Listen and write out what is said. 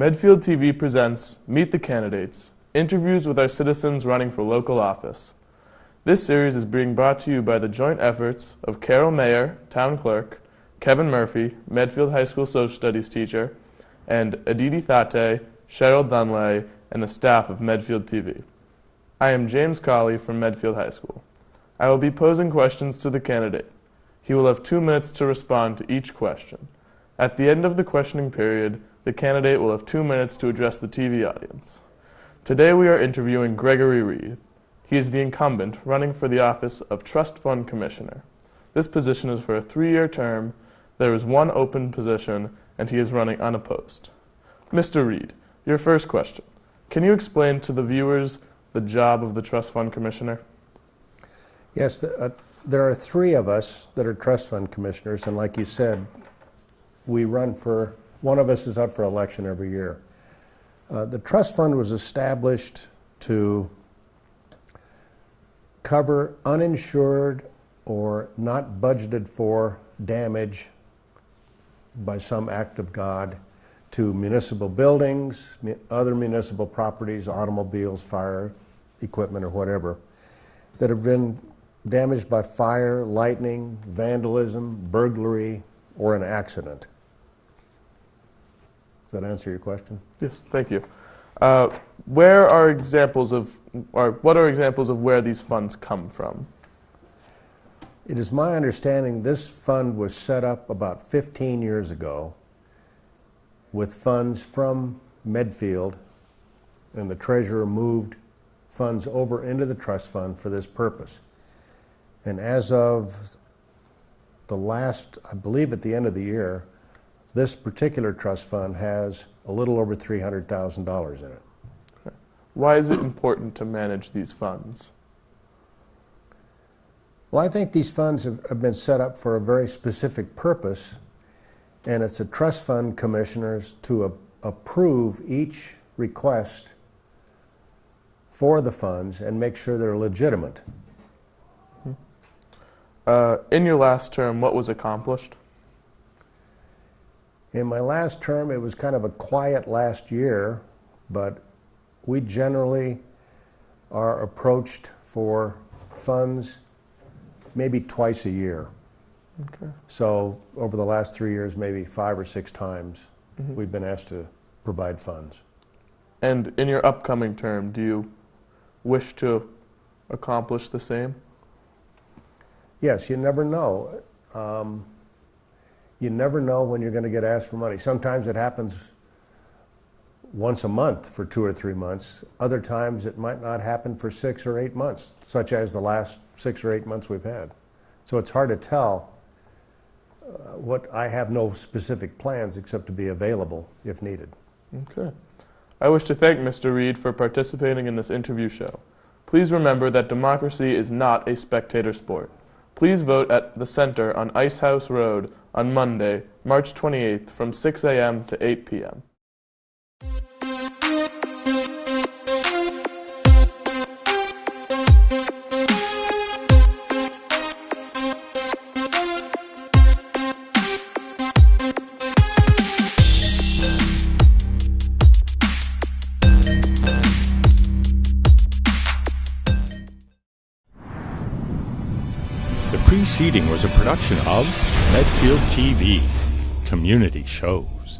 Medfield TV presents Meet the Candidates, interviews with our citizens running for local office. This series is being brought to you by the joint efforts of Carol Mayer, Town Clerk, Kevin Murphy, Medfield High School Social Studies teacher, and Aditi Thate, Cheryl Dunlay, and the staff of Medfield TV. I am James Colley from Medfield High School. I will be posing questions to the candidate. He will have 2 minutes to respond to each question. At the end of the questioning period, the candidate will have 2 minutes to address the TV audience. Today we are interviewing Gregory Reid. He is the incumbent running for the office of Trust Fund Commissioner. This position is for a 3-year term. There is one open position, and he is running unopposed. Mr. Reid, your first question. Can you explain to the viewers the job of the Trust Fund Commissioner? Yes, there are 3 of us that are Trust Fund Commissioners, and like you said, we run for, one of us is up for election every year. The Trust Fund was established to cover uninsured or not budgeted for damage by some act of God to municipal buildings, other municipal properties, automobiles, fire equipment, or whatever, that have been damaged by fire, lightning, vandalism, burglary, or an accident. Does that answer your question? Yes, thank you. What are examples of where these funds come from? It is my understanding this fund was set up about 15 years ago with funds from Medfield, and the treasurer moved funds over into the trust fund for this purpose. And as of the last, I believe at the end of the year, this particular trust fund has a little over $300,000 in it. Okay. Why is it important to manage these funds? Well, I think these funds have been set up for a very specific purpose, and it's a trust fund commissioners to approve each request for the funds and make sure they're legitimate. In your last term, what was accomplished? In my last term, it was kind of a quiet last year, but we generally are approached for funds maybe twice a year. Okay. So over the last 3 years, maybe 5 or 6 times, we've been asked to provide funds. And in your upcoming term, do you wish to accomplish the same? Yes, you never know. You never know when you're going to get asked for money. Sometimes it happens once a month for 2 or 3 months. Other times it might not happen for 6 or 8 months, such as the last 6 or 8 months we've had. So it's hard to tell. I have no specific plans except to be available if needed. Okay. I wish to thank Mr. Reid for participating in this interview show. Please remember that democracy is not a spectator sport. Please vote at the Center on Ice House Road on Monday, March 28th from 6 a.m. to 8 p.m. The preceding was a production of Medfield TV, Community Shows.